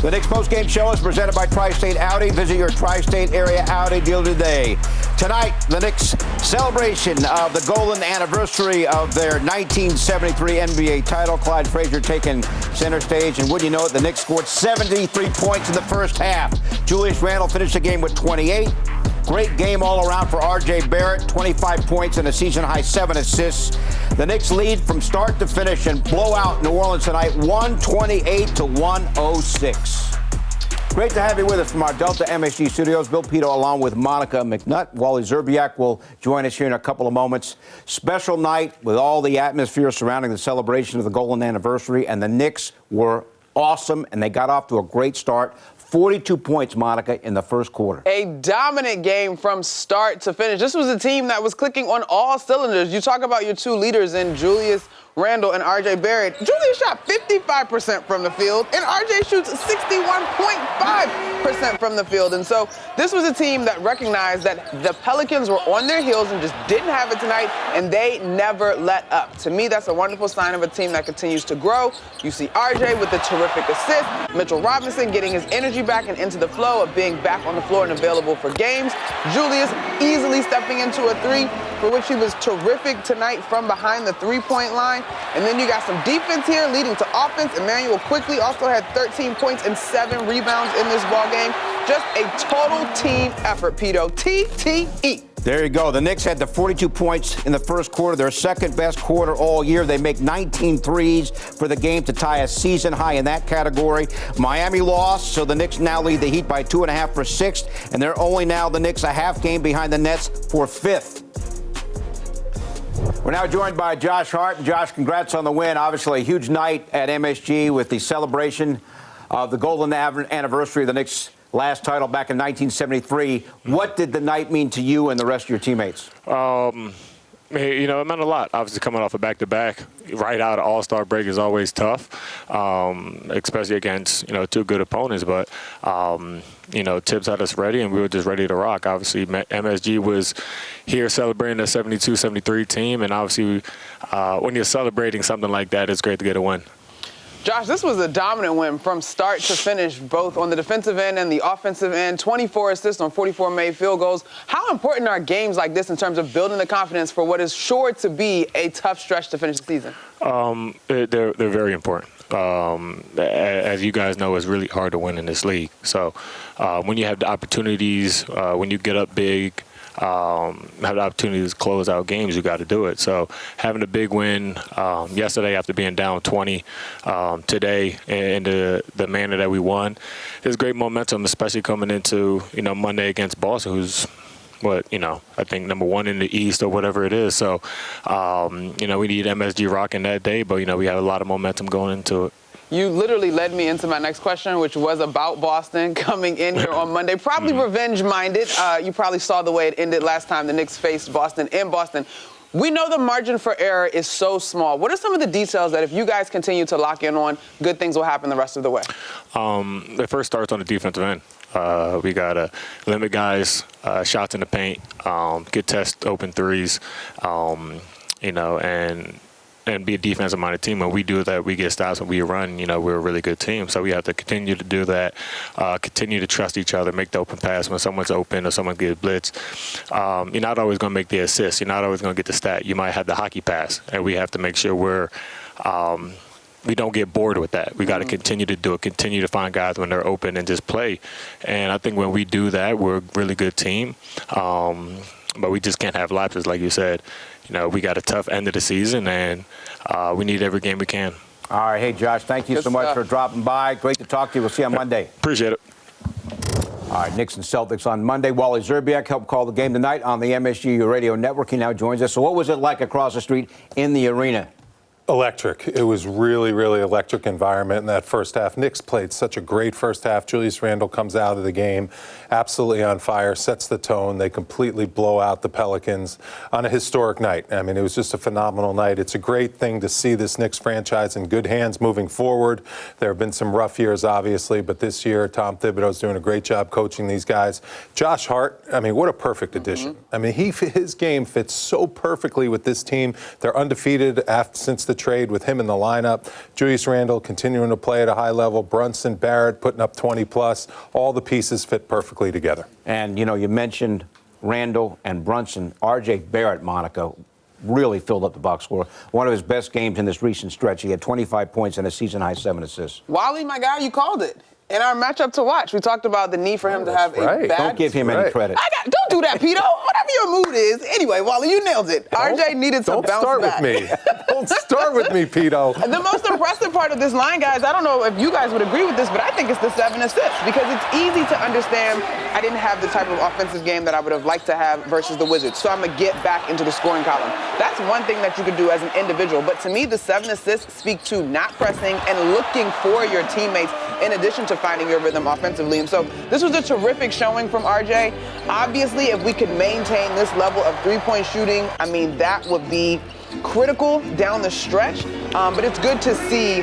The Knicks postgame show is presented by Tri-State Audi. Visit your Tri-State area Audi dealer today. Tonight, the Knicks celebration of the golden anniversary of their 1973 NBA title. Clyde Frazier taking center stage. And wouldn't you know it, the Knicks scored 73 points in the first half. Julius Randle finished the game with 28. Great game all around for R.J. Barrett, 25 points and a season-high 7 assists. The Knicks lead from start to finish and blow out New Orleans tonight, 128-106. Great to have you with us from our Delta MSG studios. Bill Pito along with Monica McNutt. Wally Zerbiak will join us here in a couple of moments. Special night with all the atmosphere surrounding the celebration of the golden anniversary, and the Knicks were awesome, and they got off to a great start. 42 points, Monica, in the first quarter. A dominant game from start to finish. This was a team that was clicking on all cylinders. You talk about your two leaders in Julius Randle and R.J. Barrett. Julius shot 55% from the field, and R.J. shoots 61.5% from the field. And so this was a team that recognized that the Pelicans were on their heels and just didn't have it tonight, and they never let up. To me, that's a wonderful sign of a team that continues to grow. You see R.J. with a terrific assist, Mitchell Robinson getting his energy back and into the flow of being back on the floor and available for games. Julius easily stepping into a three, for which he was terrific tonight from behind the three-point line. And then you got some defense here leading to offense. Emmanuel quickly also had 13 points and 7 rebounds in this ball game. Just a total team effort, Pito. TTE. There you go. The Knicks had the 42 points in the first quarter, their second best quarter all year. They make 19 threes for the game to tie a season high in that category. Miami lost, so the Knicks now lead the Heat by 2.5 for sixth, and they're only now the Knicks a half game behind the Nets for fifth. We're now joined by Josh Hart. And Josh, congrats on the win. Obviously, a huge night at MSG with the celebration of the golden anniversary of the Knicks' last title back in 1973. What did the night mean to you and the rest of your teammates? You know, it meant a lot. Obviously, coming off a back-to-back right out of All-Star break is always tough, especially against, you know, two good opponents. But, you know, Tibbs had us ready, and we were just ready to rock. Obviously, MSG was here celebrating a 72-73 team, and obviously when you're celebrating something like that, it's great to get a win. Josh, this was a dominant win from start to finish, both on the defensive end and the offensive end. 24 assists on 44 made field goals. How important are games like this in terms of building the confidence for what is sure to be a tough stretch to finish the season? They're very important. As you guys know, it's really hard to win in this league. So when you have the opportunities, when you get up big, have the opportunity to close out games, you got to do it. So having a big win yesterday after being down 20, today in the manner that we won, there's great momentum, especially coming into, you know, Monday against Boston, who's I think number one in the East or whatever it is. So, you know, we need MSG rocking that day, but, you know, we have a lot of momentum going into it. You literally led me into my next question, which was about Boston coming in here on Monday. Probably revenge-minded. You probably saw the way it ended last time the Knicks faced Boston in Boston. We know the margin for error is so small. What are some of the details that if you guys continue to lock in on, good things will happen the rest of the way? It first starts on the defensive end. We got to limit guys' shots in the paint, get test open threes, you know, and be a defensive-minded team. When we do that, we get stops. When we run, you know, we're a really good team. So we have to continue to do that, continue to trust each other, make the open pass when someone's open or someone gets blitzed. You're not always going to make the assist. You're not always going to get the stat. You might have the hockey pass, and we have to make sure we don't get bored with that. We got to continue to do it, continue to find guys when they're open and just play. And I think when we do that, we're a really good team. But we just can't have lapses, like you said. You know, we got a tough end of the season, and we need every game we can. All right. Hey, Josh, thank you so much for dropping by. Great to talk to you. We'll see you on Monday. Appreciate it. All right, Knicks and Celtics on Monday. Wally Zerbiak helped call the game tonight on the MSG Radio Network. He now joins us. So what was it like across the street in the arena? Electric. It was really, really electric environment in that first half. Knicks played such a great first half. Julius Randle comes out of the game absolutely on fire, sets the tone. They completely blow out the Pelicans on a historic night. I mean, it was just a phenomenal night. It's a great thing to see this Knicks franchise in good hands moving forward. There have been some rough years, obviously, but this year Tom Thibodeau's doing a great job coaching these guys. Josh Hart, I mean, what a perfect addition. I mean, his game fits so perfectly with this team. They're undefeated since the trade with him in the lineup. Julius Randle continuing to play at a high level. Brunson, Barrett putting up 20+. All the pieces fit perfectly together. And, you know, you mentioned Randle and Brunson. R.J. Barrett, Monica, really filled up the box score. One of his best games in this recent stretch. He had 25 points and a season-high 7 assists. Wally, my guy, you called it. In our matchup to watch, we talked about the need for him to have a bad... Don't give him any credit. Don't do that, Pito. Whatever your mood is. Anyway, Wally, you nailed it. RJ needed to bounce back. Don't start with me. Don't start with me, Pito. The most impressive part of this line, guys, I don't know if you guys would agree with this, but I think it's the 7 assists because it's easy to understand I didn't have the type of offensive game that I would have liked to have versus the Wizards. So I'm going to get back into the scoring column. That's one thing that you could do as an individual. But to me, the 7 assists speak to not pressing and looking for your teammates in addition to finding your rhythm offensively. And so this was a terrific showing from RJ. Obviously, if we could maintain this level of three-point shooting, I mean, that would be critical down the stretch. But it's good to see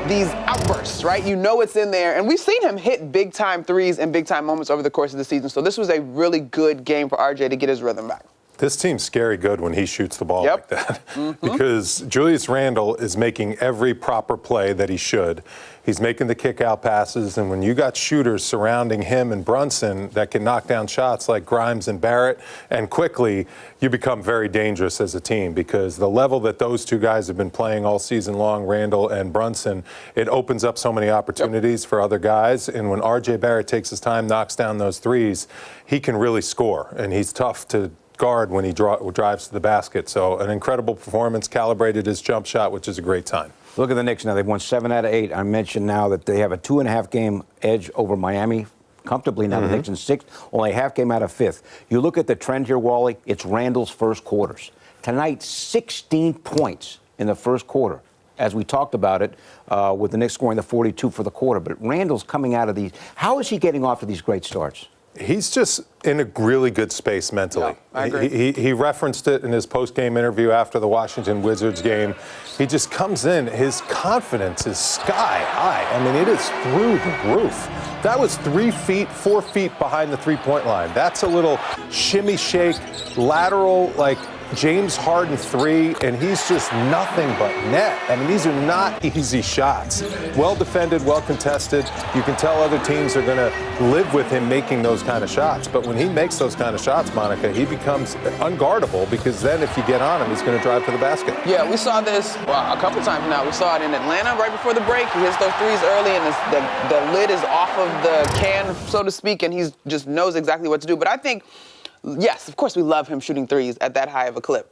these outbursts, right? You know it's in there. And we've seen him hit big-time threes in big-time moments over the course of the season. So this was a really good game for RJ to get his rhythm back. This team's scary good when he shoots the ball like that because Julius Randle is making every proper play that he should. He's making the kick-out passes, and when you got shooters surrounding him and Brunson that can knock down shots like Grimes and Barrett, and quickly, you become very dangerous as a team because the level that those two guys have been playing all season long, Randle and Brunson, it opens up so many opportunities for other guys, and when R.J. Barrett takes his time, knocks down those threes, he can really score, and he's tough to guard when he drives to the basket. So an incredible performance, calibrated his jump shot, which is a great sign. Look at the Knicks now. They've won 7 out of 8. I mentioned now that they have a 2.5 game edge over Miami. Comfortably now, the Knicks in 6th, only a half game out of 5th. You look at the trend here, Wally, it's Randle's first quarters. Tonight, 16 points in the first quarter. As we talked about it, with the Knicks scoring the 42 for the quarter. But Randle's coming out of these. How is he getting off to these great starts? He's just in a really good space mentally. Yeah, I agree. He referenced it in his post-game interview after the Washington Wizards game. He just comes in, his confidence is sky high. I mean, it is through the roof. That was 3 feet, 4 feet behind the three-point line. That's a little shimmy shake, lateral, like James Harden 3, and he's just nothing but net. I mean, these are not easy shots. Well defended, well contested. You can tell other teams are going to live with him making those kind of shots. But when he makes those kind of shots, Monica, he becomes unguardable because then if you get on him, he's going to drive to the basket. Yeah, we saw this a couple times now. We saw it in Atlanta right before the break. He hits those threes early, and the lid is off of the can, so to speak, and he just knows exactly what to do. But I think, yes, of course we love him shooting threes at that high of a clip.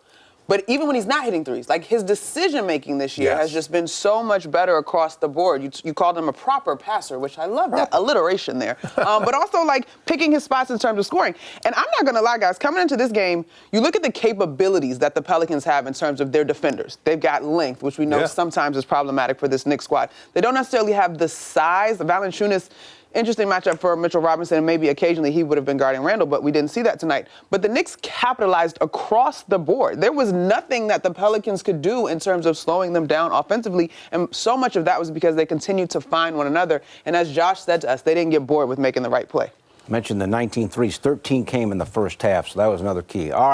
But even when he's not hitting threes, like his decision-making this year has just been so much better across the board. You called him a proper passer, which I love that alliteration there. But also like picking his spots in terms of scoring. And I'm not going to lie, guys, coming into this game, you look at the capabilities that the Pelicans have in terms of their defenders. They've got length, which we know sometimes is problematic for this Knicks squad. They don't necessarily have the size. Valanciunas, interesting matchup for Mitchell Robinson, and maybe occasionally he would have been guarding Randle, but we didn't see that tonight. But the Knicks capitalized across the board. There was nothing that the Pelicans could do in terms of slowing them down offensively, and so much of that was because they continued to find one another. And as Josh said to us, they didn't get bored with making the right play. I mentioned the 19 threes, 13 came in the first half, so that was another key. All right.